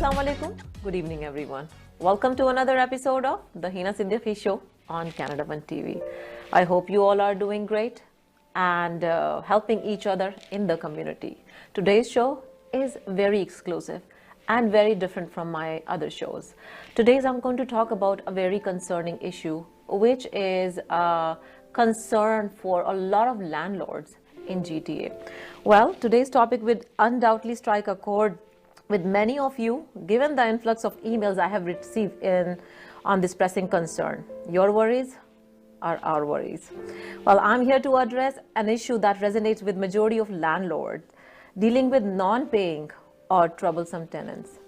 Assalamu alaikum. Good evening, everyone. Welcome to another episode of the Heena Siddiqi show on Canada One TV. I hope you all are doing great and helping each other in the community. Today's show is very exclusive and very different from my other shows. Today I'm going to talk about a very concerning issue, which is a concern for a lot of landlords in GTA. Well, today's topic would undoubtedly strike a chord with many of you, given the influx of emails I have received on this pressing concern. Your worries are our worries. Well, I'm here to address an issue that resonates with majority of landlords dealing with non-paying or troublesome tenants.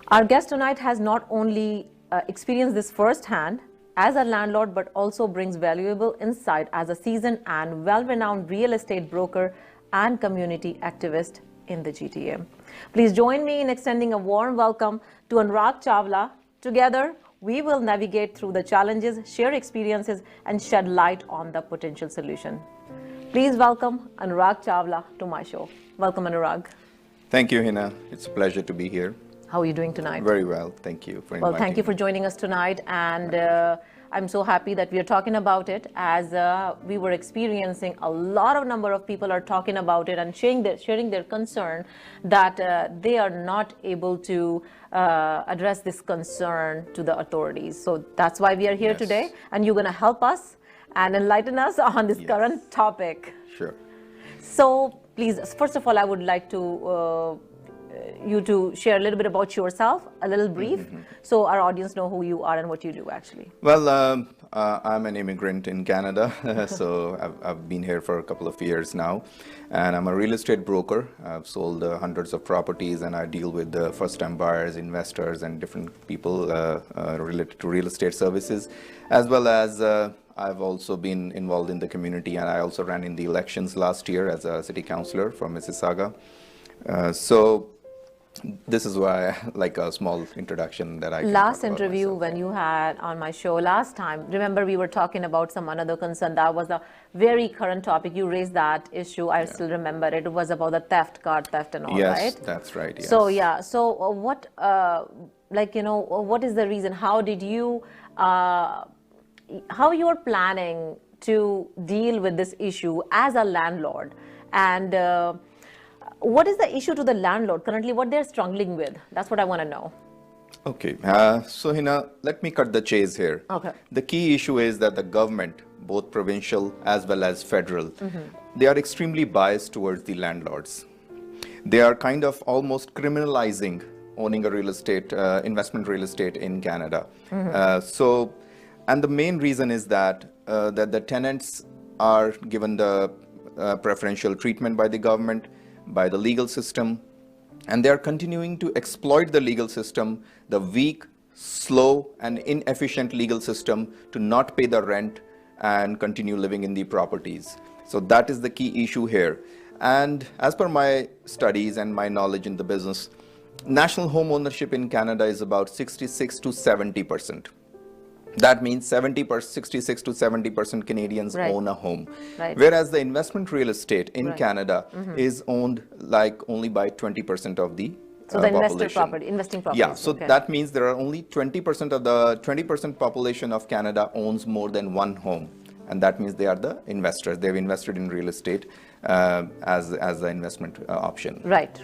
Our guest tonight has not only experienced this firsthand as a landlord, but also brings valuable insight as a seasoned and well-renowned real estate broker and community activist in the GTA. Please join me in extending a warm welcome to Annurag Chawla. Together, we will navigate through the challenges, share experiences, and shed light on the potential solution. Please welcome Annurag Chawla to my show. Welcome, Annurag. Thank you, Heena. It's a pleasure to be here. How are you doing tonight? Very well. Thank you for inviting me. Well, thank you for joining us tonight. And I'm so happy that we are talking about it, as we were experiencing a lot of number of people are talking about it and sharing their concern that they are not able to address this concern to the authorities. So that's why we are here today, and you're going to help us and enlighten us on this current topic. Sure. So please, first of all, I would like to you to share a little bit about yourself, a little brief, so our audience know who you are and what you do actually. Well, I'm an immigrant in Canada, so I've been here for a couple of years now, and I'm a real estate broker. I've sold hundreds of properties, and I deal with first-time buyers, investors, and different people related to real estate services, as well as I've also been involved in the community, and I also ran in the elections last year as a city councillor from Mississauga. So this is why like a small introduction that I can last interview when you had on my show last time, remember we were talking about some another concern that was a very current topic. You raised that issue. I still remember it. It was about the car theft and all, yes, right? That's right. Yes. So yeah, so what what is the reason? How did you how you're planning to deal with this issue as a landlord, and what is the issue to the landlord currently, what they're struggling with? That's what I want to know. Okay, so Heena, let me cut the chase here. Okay. The key issue is that the government, both provincial as well as federal, they are extremely biased towards the landlords. They are kind of almost criminalizing owning a real estate, investment real estate in Canada. And the main reason is that that the tenants are given the preferential treatment by the government, by the legal system, and they are continuing to exploit the legal system, the weak, slow, and inefficient legal system, to not pay the rent and continue living in the properties. So that is the key issue here. And as per my studies and my knowledge in the business, national home ownership in Canada is about 66 to 70%. That means 66 to 70% Canadians own a home. Whereas the investment real estate in Canada is owned like only by 20% of the so the investing property. Yeah, so that means there are only 20% of the 20% population of Canada owns more than one home. And that means they are the investors. They've invested in real estate as the investment option. Right.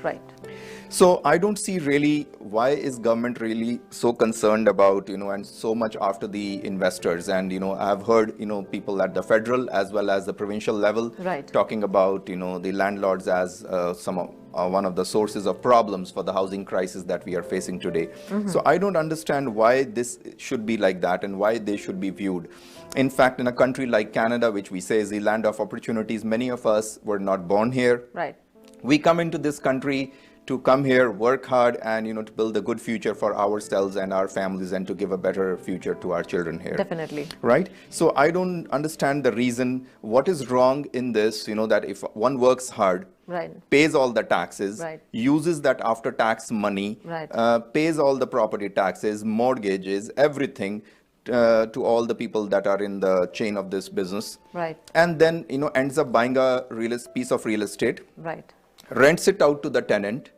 So I don't see really why is government really so concerned about, and so much after the investors. And, I've heard, people at the federal as well as the provincial level talking about, the landlords as some one of the sources of problems for the housing crisis that we are facing today. So I don't understand why this should be like that and why they should be viewed. In fact, in a country like Canada, which we say is the land of opportunities, many of us were not born here. Right. We come into this country to come here, work hard, and to build a good future for ourselves and our families, and to give a better future to our children here. Definitely. Right? So I don't understand the reason. What is wrong in this? That if one works hard, right, pays all the taxes, right, uses that after-tax money, right, pays all the property taxes, mortgages, everything. To all the people that are in the chain of this business, right, and then ends up buying a piece of real estate, right, rents it out to the tenant,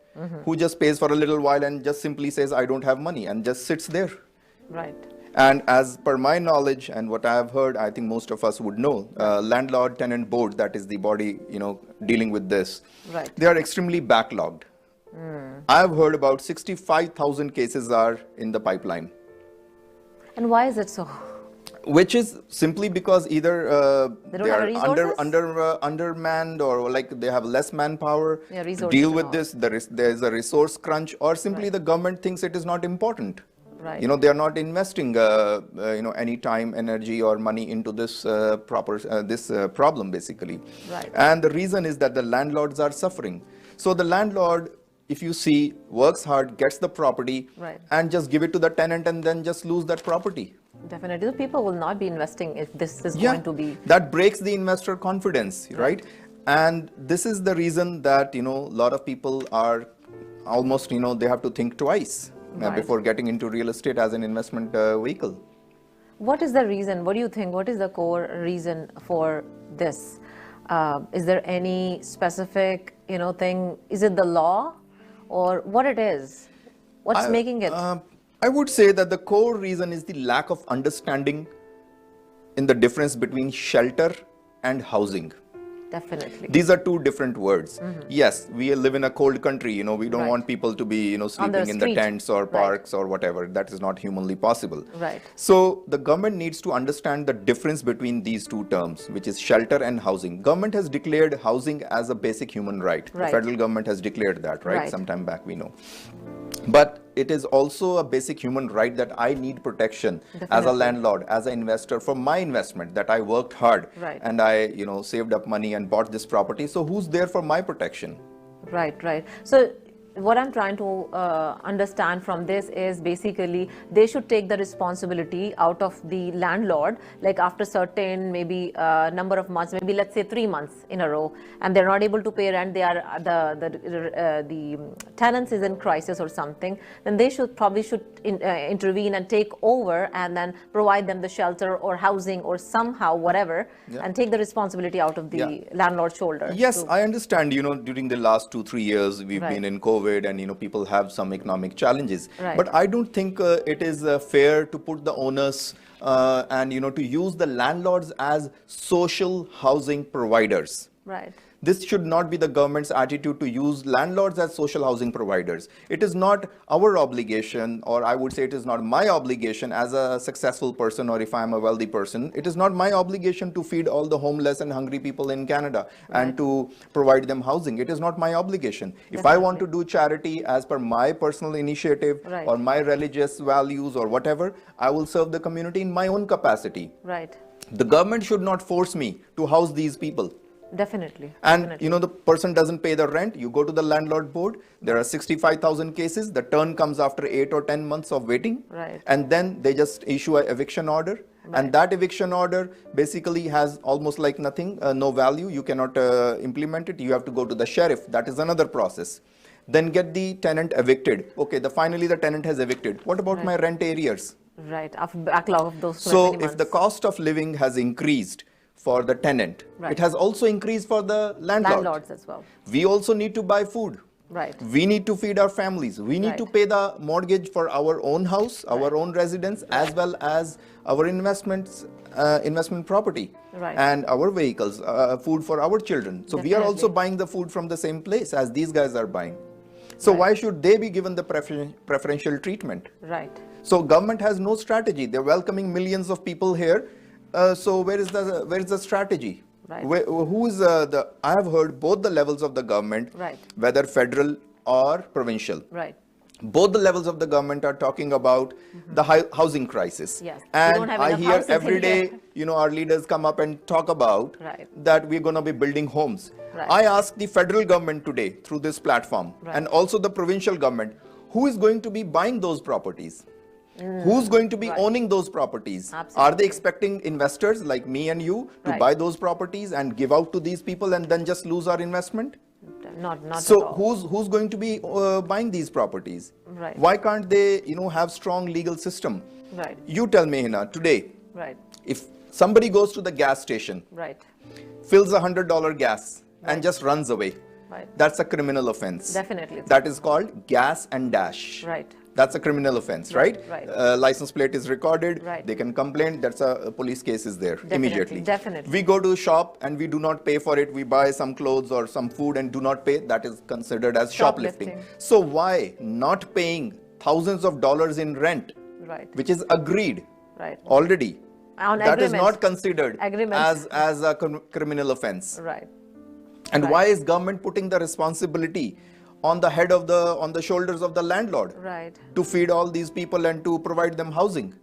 who just pays for a little while and just simply says, I don't have money, and just sits there. right. And as per my knowledge and what I have heard, I think most of us would know, landlord tenant board, that is the body dealing with this, right, they are extremely backlogged. I've heard about 65,000 cases are in the pipeline. And why is it so? Which is simply because either They they don't are have resources? undermanned, or like they have less manpower Yeah, to resources deal and with all. this. There is a resource crunch, or simply Right. the government thinks it is not important. Right. They are not investing any time, energy, or money into this problem basically. Right. And the reason is that the landlords are suffering. So the landlord, if you see, works hard, gets the property, Right. and just give it to the tenant, and then just lose that property. Definitely. The people will not be investing if this is going to be. That breaks the investor confidence, right? And this is the reason that a lot of people are almost they have to think twice Right. before getting into real estate as an investment vehicle. What is the reason? What do you think? What is the core reason for this? Is there any specific thing? Is it the law, or what it is? What's making it? I would say that the core reason is the lack of understanding in the difference between shelter and housing. Definitely. These are two different words. Yes, we live in a cold country, we don't Right. want people to be, sleeping in the street. tents or Right. parks or whatever. That is not humanly possible. Right. So the government needs to understand the difference between these two terms, which is shelter and housing. Government has declared housing as a basic human right. Right. The federal government has declared that, right? Right. Sometime back, we know. But it is also a basic human right that I need protection as a Definitely. landlord, as an investor for my investment, that I worked hard Right. and I, saved up money and bought this property. So who's there for my protection? Right, right. So what I'm trying to understand from this is basically they should take the responsibility out of the landlord, like after certain maybe number of months, maybe let's say 3 months in a row, and they're not able to pay rent, they are the tenants is in crisis or something, then they should intervene and take over and then provide them the shelter or housing or somehow whatever, and take the responsibility out of the landlord's shoulder. Yes, I understand, during the last 2-3 years, we've Right. been in COVID and, people have some economic challenges. Right. But I don't think it is fair to put the onus and, to use the landlords as social housing providers. Right. This should not be the government's attitude to use landlords as social housing providers. It is not our obligation, or I would say it is not my obligation as a successful person, or if I'm a wealthy person, it is not my obligation to feed all the homeless and hungry people in Canada and to provide them housing. It is not my obligation. If I want to do charity as per my personal initiative Right. or my religious values or whatever, I will serve the community in my own capacity. Right. The government should not force me to house these people. Definitely. And Definitely. the person doesn't pay the rent, you go to the landlord board, there are 65,000 cases, the turn comes after 8 or 10 months of waiting. Right. And then they just issue an eviction order. And that eviction order basically has almost like nothing, no value, you cannot implement it, you have to go to the sheriff, that is another process. Then get the tenant evicted. Okay, finally the tenant has evicted. What about my rent arrears? Right. After backlog of those So many if the months. cost of living has increased for the tenant, Right. it has also increased for the landlord. Landlords as well. We also need to buy food. Right. We need to feed our families. We need to Right. pay the mortgage for our own house, our own residence, as well as our investments, investment property, Right. and our vehicles, food for our children. So we are also Definitely. buying the food from the same place as these guys are buying. So Right. why should they be given the preferential treatment? Right. So government has no strategy. They're welcoming millions of people here. So where is the strategy? Right. Who's I have heard both the levels of the government, Right. whether federal or provincial. Right. Both the levels of the government are talking about the housing crisis. Yes. We And don't have I enough hear houses in every day, here. our leaders come up and talk about Right. that we're going to be building homes. Right. I ask the federal government today through this platform Right. and also the provincial government, who is going to be buying those properties? Who's going to be Right. owning those properties? Are Absolutely. they expecting investors like me and you to Right. buy those properties and give out to these people and then just lose our investment? Not So at all. who's going to be buying these properties? Right. Why can't they have strong legal system? Right. You tell me, Hina, today, Right. if somebody goes to the gas station, Right. fills $100 gas Right. and just runs away, Right. that's a criminal offense. Definitely. it's- That is called gas and dash. Right. That's a criminal offense, right? Right. License plate is recorded. Right. They can complain. That's a police case is there immediately. Definitely. We go to a shop and we do not pay for it. We buy some clothes or some food and do not pay. That is considered as shoplifting. Shoplifting. So why not paying thousands of dollars in rent, Right. which is agreed Right. already? On That is agreement. not considered Agreement. as a criminal offense. Right. And Right. why is government putting the responsibility on the head of on the shoulders of the landlord Right. to feed all these people and to provide them housing?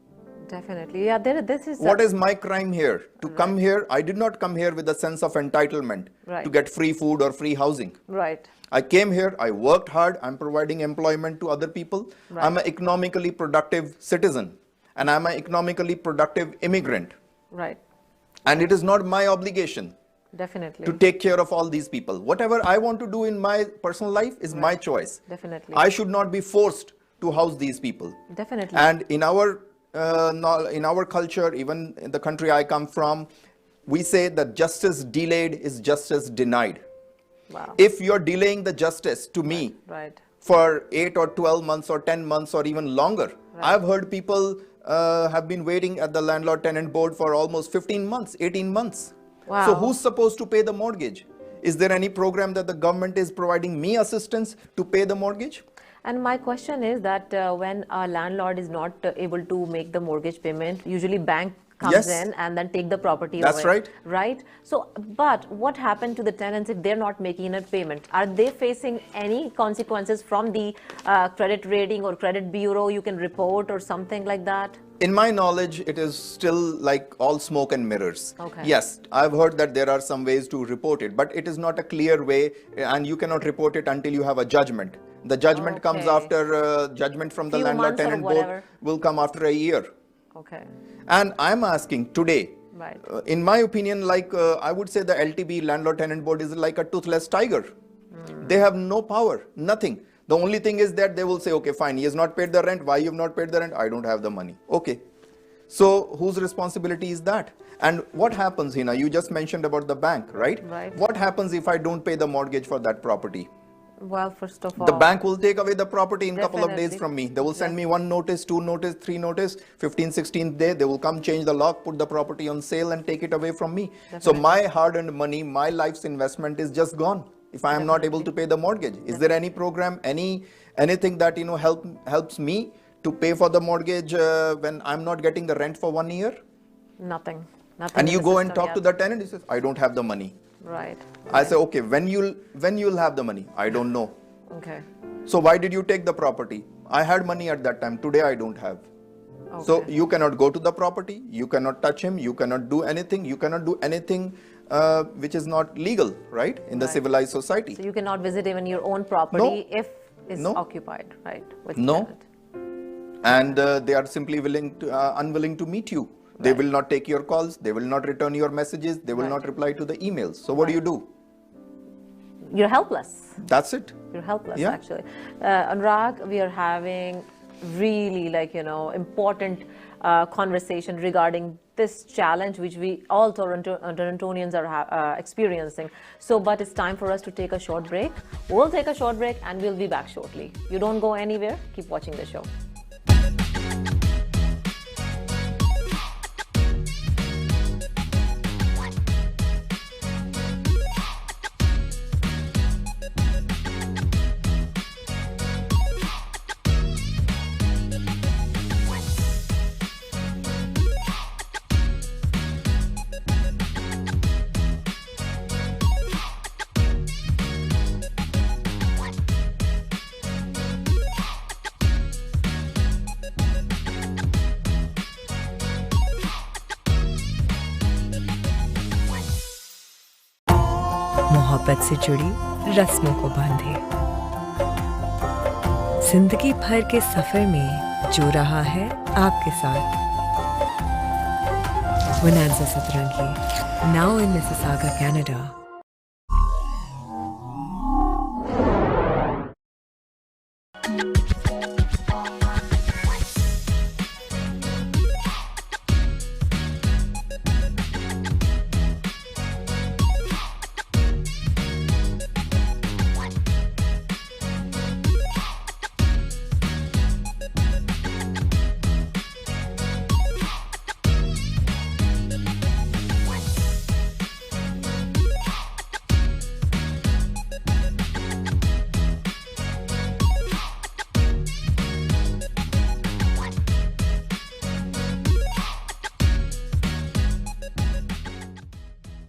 Definitely. Yeah. This is. What is my crime here? To come here, I did not come here with a sense of entitlement Right. to get free food or free housing. Right. I came here, I worked hard, I'm providing employment to other people. Right. I'm an economically productive citizen and I'm an economically productive immigrant. Right. And it is not my obligation Definitely. to take care of all these people. Whatever I want to do in my personal life is my choice. Definitely. I should not be forced to house these people. Definitely. And in our culture, even in the country I come from, we say that justice delayed is justice denied. Wow. If you're delaying the justice to me Right. for 8 or 12 months or 10 months or even longer, Right. I've heard people have been waiting at the landlord tenant board for almost 15 months, 18 months. Wow. So who's supposed to pay the mortgage? Is there any program that the government is providing me assistance to pay the mortgage? And my question is that when a landlord is not able to make the mortgage payment, usually bank comes Yes. in and then take the property That's away. right. Right. So, but what happened to the tenants if they're not making a payment? Are they facing any consequences from the credit rating or credit bureau you can report or something like that? In my knowledge, it is still like all smoke and mirrors. Okay. Yes, I've heard that there are some ways to report it, but it is not a clear way, and you cannot report it until you have a judgment. The judgment comes Okay. after judgment from the Few landlord months or tenant board whatever. will come after a year. Okay. And I'm asking today, Right. in my opinion, I would say the LTB landlord tenant board is like a toothless tiger. They have no power, nothing. The only thing is that they will say, okay, fine, he has not paid the rent. Why you have not paid the rent? I don't have the money. Okay. So whose responsibility is that? And what happens, Hina? You just mentioned about the bank, right? Right. What happens if I don't pay the mortgage for that property? Well, first of all, The bank will take away the property in a couple of days Definitely. from me. They will send me one notice, two notice, three notice, 15th, 16th day. They will come change the lock, put the property on sale and take it away from me. So Definitely. my hard-earned money, my life's investment is just gone if I am not able to pay the mortgage. Is there any program, anything that helps me to pay for the mortgage when I'm not getting the rent for 1 year? nothing. Nothing. And in you the go and system talk to yet. the tenant, he says, I don't have the money. Right. I say, okay, when you'll have the money? I don't know. Okay. So why did you take the property? I had money at that time. Today I don't have. So Okay. you cannot go to the property. You cannot touch him. You cannot do anything. You cannot do anything which is not legal, right? In the Right. civilized society. So you cannot visit even your own property if it's No. occupied, right? With No. tenant. And they are simply unwilling to meet you. They Right. will not take your calls. They will not return your messages. They will Right. not reply to the emails. So what do you do? You're helpless. That's it. You're helpless, Yeah. actually. Anurag, we are having really important conversation regarding this challenge which we all Torontonians are experiencing. So, but it's time for us to take a short break. We'll take a short break and we'll be back shortly. You don't go anywhere. Keep watching the show. मोहब्बत से जुड़ी रस्मों को बांधे। जिंदगी भर के सफर में जो रहा है आपके साथ। Bonanza Satrangi, now in Mississauga, Canada.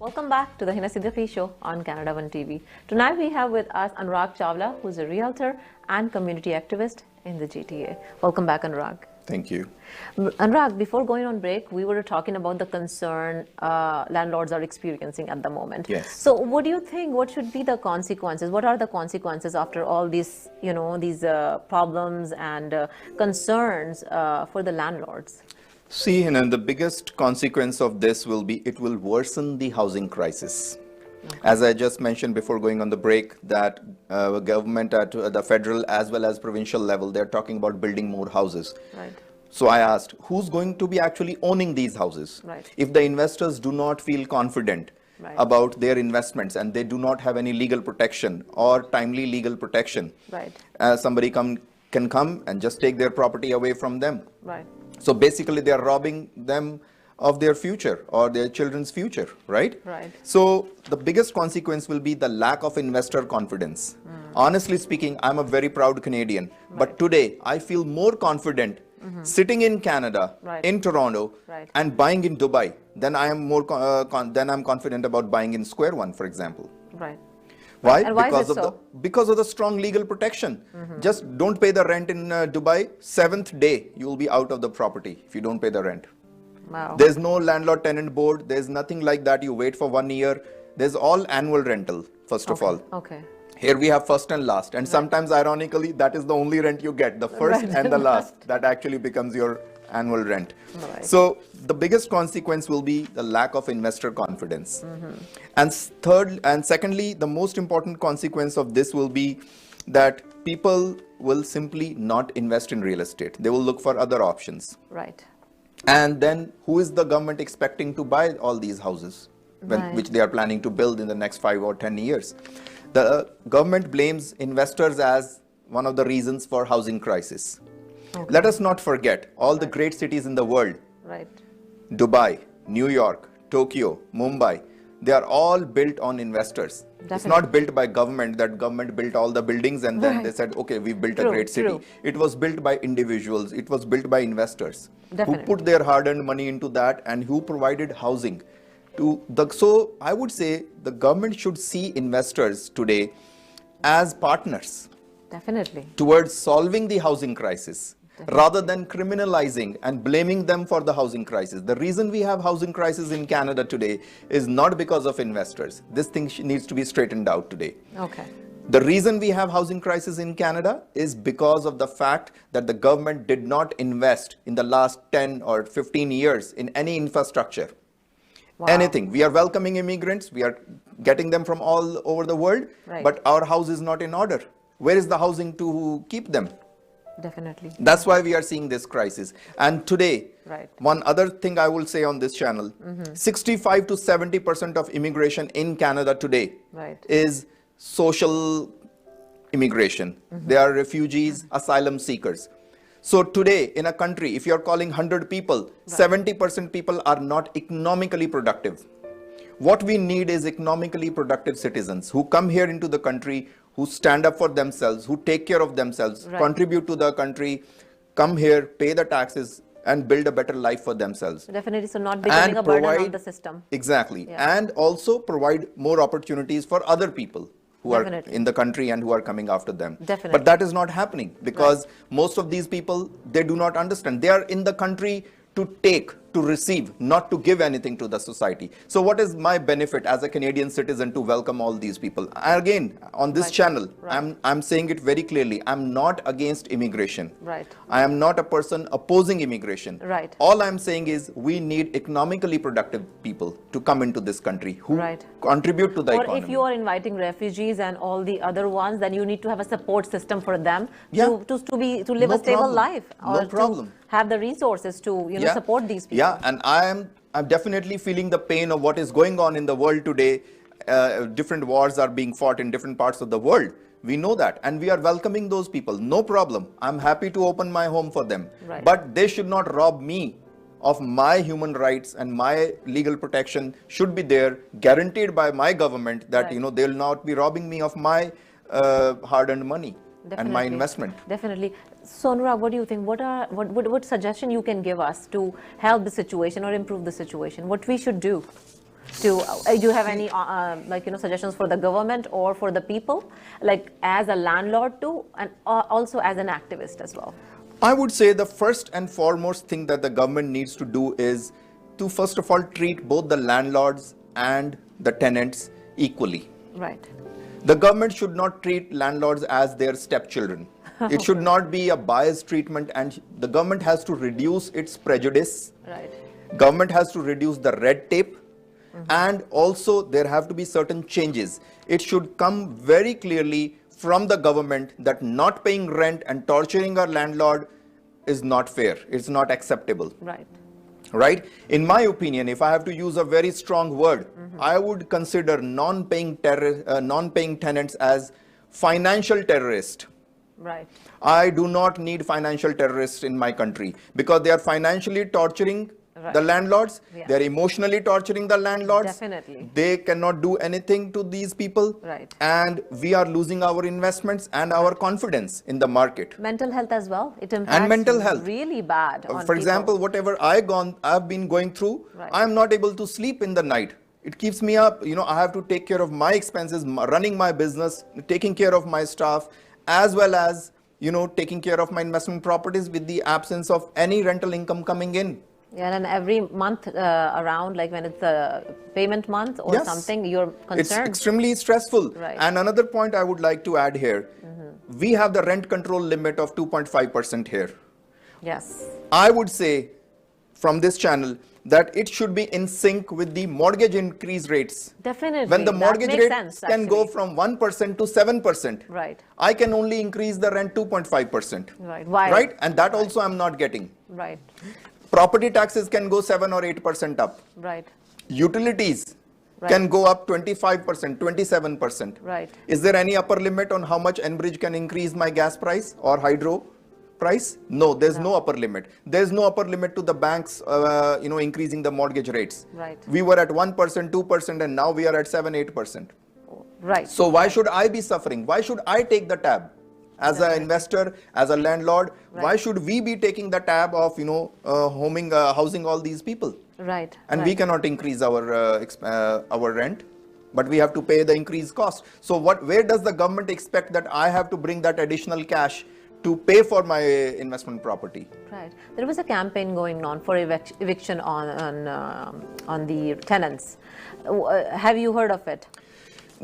Welcome back to the Heena Siddiqi show on Canada 1 TV. Tonight we have with us Annurag Chawla, who's a realtor and community activist in the GTA. Welcome back, Annurag. Thank you. Annurag, before going on break, we were talking about the concern landlords are experiencing at the moment. Yes. So what do you think, what should be the consequences? What are the consequences after all these, these problems and concerns for the landlords? See, Heena, the biggest consequence of this will be it will worsen the housing crisis. Okay. As I just mentioned before going on the break, that government at the federal as well as provincial level, they're talking about building more houses. Right. So I asked, who's going to be actually owning these houses? Right. If the investors do not feel confident about their investments and they do not have any legal protection or timely legal protection, somebody can come and just take their property away from them. Right. So basically they are robbing them of their future or their children's future, right? Right. So the biggest consequence will be the lack of investor confidence. Honestly speaking, I'm a very proud Canadian, but today I feel more confident sitting in Canada, in Toronto, and buying in Dubai than I am more I'm confident about buying in Square One, for example. Right. Why? And why because is it of so? Because of the strong legal protection. Just don't pay the rent in Dubai. 7th day, you will be out of the property if you don't pay the rent. Wow. There's no landlord-tenant board. There's nothing like that. You wait for 1 year. There's all annual rental, first of all. Okay. Here we have first and last. And sometimes, ironically, that is the only rent you get. The first and the last. That actually becomes your annual rent. So the biggest consequence will be the lack of investor confidence. And secondly, the most important consequence of this will be that people will simply not invest in real estate. They will look for other options. Right. And then who is the government expecting to buy all these houses, which they are planning to build in the next 5 or 10 years? The government blames investors as one of the reasons for housing crisis. Let us not forget all the great cities in the world. Dubai, New York, Tokyo, Mumbai, they are all built on investors. It's not built by government, that government built all the buildings and then they said, okay, we built a great city. It was built by individuals. It was built by investors who put their hard-earned money into that and who provided housing. So I would say the government should see investors today as partners. Towards solving the housing crisis. Rather than criminalizing and blaming them for the housing crisis. The reason we have housing crisis in Canada today is not because of investors. This thing needs to be straightened out today. The reason we have housing crisis in Canada is because of the fact that the government did not invest in the last 10 or 15 years in any infrastructure. Anything. We are welcoming immigrants. We are getting them from all over the world. But our house is not in order. Where is the housing to keep them? That's why we are seeing this crisis. And today, one other thing I will say on this channel, 65 to 70% of immigration in Canada today is social immigration. They are refugees, asylum seekers. So today in a country, if you're calling 100 people, 70% people are not economically productive. What we need is economically productive citizens who come here into the country, who stand up for themselves, who take care of themselves, contribute to the country, come here, pay the taxes, and build a better life for themselves. So not becoming a burden on the system. Exactly. And also provide more opportunities for other people who are in the country and who are coming after them. But that is not happening because most of these people, they do not understand. They are in the country to take, to receive, not to give anything to the society. So what is my benefit as a Canadian citizen to welcome all these people? Again, on this channel, I'm saying it very clearly. I'm not against immigration. Right. I am not a person opposing immigration. Right. All I'm saying is we need economically productive people to come into this country who contribute to the economy. Or if you are inviting refugees and all the other ones, then you need to have a support system for them to live a stable life, or to have the resources to support these people. Yeah, and I'm definitely feeling the pain of what is going on in the world today. Different wars are being fought in different parts of the world. We know that, and we are welcoming those people. No problem. I'm happy to open my home for them. Right. But they should not rob me of my human rights, and my legal protection should be there, guaranteed by my government, that they will not be robbing me of my hard-earned money. Definitely. And my investment. Definitely. So Annurag, what do you think? What suggestion you can give us to help the situation or improve the situation? What we should do? Do you have any suggestions for the government or for the people, like as a landlord too, and also as an activist as well? I would say the first and foremost thing that the government needs to do is to first of all treat both the landlords and the tenants equally. Right. The government should not treat landlords as their stepchildren. It should not be a biased treatment, and the government has to reduce its prejudice. Right. Government has to reduce the red tape, and also there have to be certain changes. It should come very clearly from the government that not paying rent and torturing our landlord is not fair. It's not acceptable. Right. Right? In my opinion, if I have to use a very strong word, I would consider non-paying tenants as financial terrorists. Right. I do not need financial terrorists in my country, because they are financially torturing the landlords. They are emotionally torturing the landlords. Definitely. They cannot do anything to these people. Right. And we are losing our investments and our confidence in the market. Mental health as well. It impacts mental health. really bad on For example, whatever I've been going through, I am not able to sleep in the night. It keeps me up. I have to take care of my expenses, running my business, taking care of my staff, as well as, taking care of my investment properties with the absence of any rental income coming in. Yeah, and every month around, like when it's a payment month or something, you're concerned. It's extremely stressful. Right. And another point I would like to add here, we have the rent control limit of 2.5% here. Yes. I would say from this channel that it should be in sync with the mortgage increase rates. Definitely. When the mortgage rates can go from 1% to 7%, right, I can only increase the rent 2.5%. Right. Why? Right? And that also I'm not getting. Right. Property taxes can go 7 or 8% up. Right. Utilities can go up 25%, 27%. Right. Is there any upper limit on how much Enbridge can increase my gas price or hydro price? No, there's no upper limit. There's no upper limit to the banks, increasing the mortgage rates. Right. We were at 1%, 2%, and now we are at 7, 8%. Right. So why should I be suffering? Why should I take the tab? As an investor, as a landlord, why should we be taking the tab of, housing all these people? Right. And we cannot increase our rent, but we have to pay the increased cost. So where does the government expect that I have to bring that additional cash to pay for my investment property? Right. There was a campaign going on for eviction on the tenants. Have you heard of it?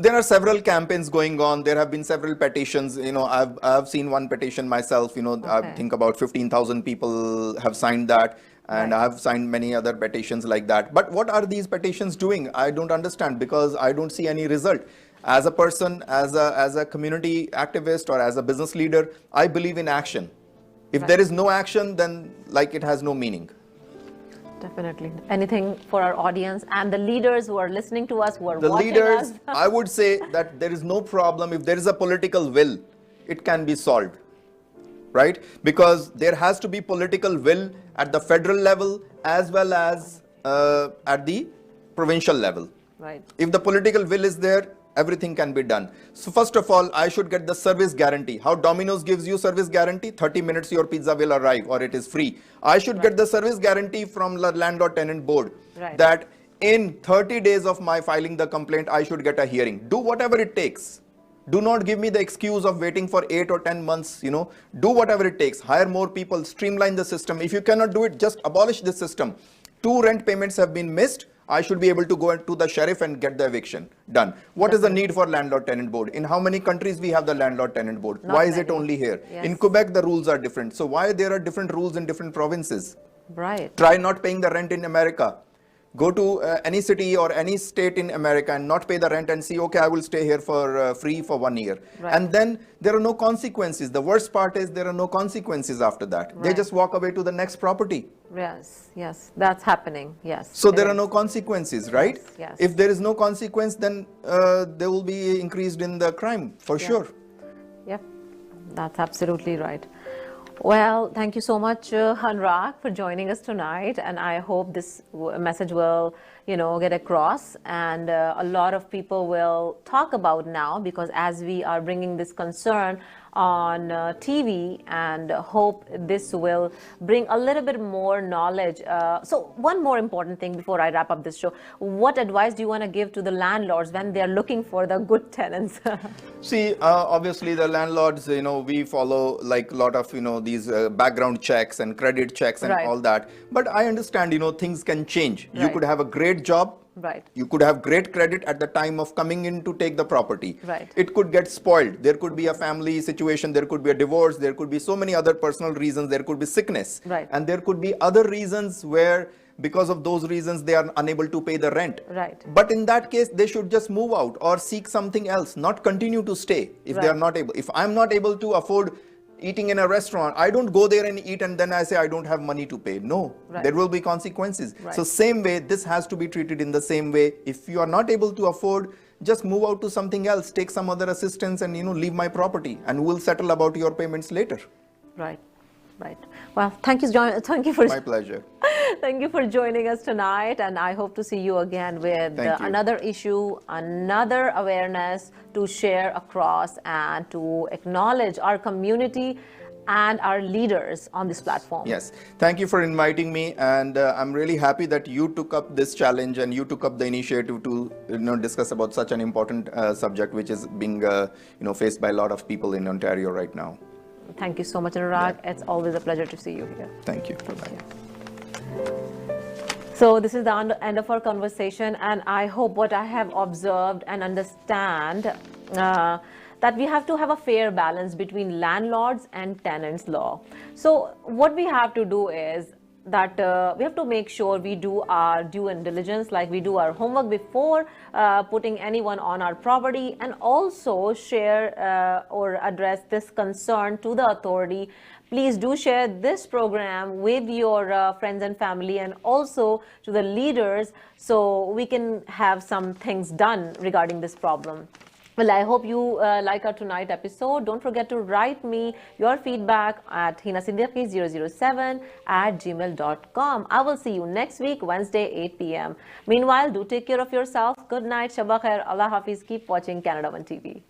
There are several campaigns going on. There have been several petitions. I've seen one petition myself. I think about 15,000 people have signed that, and I've signed many other petitions like that. But what are these petitions doing? I don't understand, because I don't see any result. As a person, as a community activist, or as a business leader, I believe in action. If there is no action, then it has no meaning. Definitely. Anything for our audience and the leaders who are listening to us, who are watching us? The leaders, I would say that there is no problem. If there is a political will, it can be solved, right? Because there has to be political will at the federal level as well as at the provincial level. Right. If the political will is there, everything can be done. So first of all, I should get the service guarantee. How Domino's gives you service guarantee? 30 minutes your pizza will arrive, or it is free. I should get the service guarantee from the landlord-tenant board that in 30 days of my filing the complaint, I should get a hearing. Do whatever it takes. Do not give me the excuse of waiting for 8 or 10 months. Do whatever it takes. Hire more people, streamline the system. If you cannot do it, just abolish the system. 2 rent payments have been missed, I should be able to go to the sheriff and get the eviction done. What is the need for landlord-tenant board? In how many countries we have the landlord-tenant board? Not Why is many. it only here? Yes. In Quebec, the rules are different. So why there are different rules in different provinces? Right. Try not paying the rent in America. Go to any city or any state in America and not pay the rent and see, okay, I will stay here for free for 1 year. Right. And then there are no consequences. The worst part is there are no consequences after that. They Right. just walk away to the next property. Yes, yes, that's happening. Yes. So it there are is. no consequences, right? Yes, yes. If there is no consequence, then there will be increased in the crime for sure. Yep, that's absolutely right. Well, thank you so much, Annurag, for joining us tonight, and I hope this message will, get across, and a lot of people will talk about now, because as we are bringing this concern on TV, and hope this will bring a little bit more knowledge. So one more important thing before I wrap up this show: what advice do you want to give to the landlords when they are looking for the good tenants? See, obviously the landlords, we follow like a lot of, these background checks and credit checks and Right. all that. But I understand, things can change. You Right. could have a great job. Right. You could have great credit at the time of coming in to take the property. Right. It could get spoiled. There could be a family situation. There could be a divorce. There could be so many other personal reasons. There could be sickness. Right. And there could be other reasons where, because of those reasons, they are unable to pay the rent. Right. But in that case, they should just move out or seek something else, not continue to stay if they Right. are not able. If I'm not able to afford eating in a restaurant, I don't go there and eat and then I say I don't have money to pay. No, Right. there will be consequences. Right. So same way, this has to be treated in the same way. If you are not able to afford, just move out to something else, take some other assistance and leave my property, and we'll settle about your payments later. Right, right. Well, thank you for My pleasure. thank you for joining us tonight, and I hope to see you again with Thank you. another issue, another awareness to share across, and to acknowledge our community and our leaders on this platform. Yes, thank you for inviting me, and I'm really happy that you took up this challenge and you took up the initiative to discuss about such an important subject, which is being faced by a lot of people in Ontario right now. Thank you so much, Annurag. It's always a pleasure to see you here. Thank you. Bye-bye. So this is the end of our conversation, and I hope what I have observed and understand that we have to have a fair balance between landlords and tenants law. So what we have to do is that we have to make sure we do our due diligence, like we do our homework before putting anyone on our property, and also share or address this concern to the authority. Please do share this program with your friends and family, and also to the leaders, so we can have some things done regarding this problem. Well, I hope you like our tonight episode. Don't forget to write me your feedback at Heena Siddiqi 007@gmail.com. I will see you next week, Wednesday, 8 p.m. Meanwhile, do take care of yourself. Good night. Shabba khair. Allah Hafiz. Keep watching Canada 1 TV.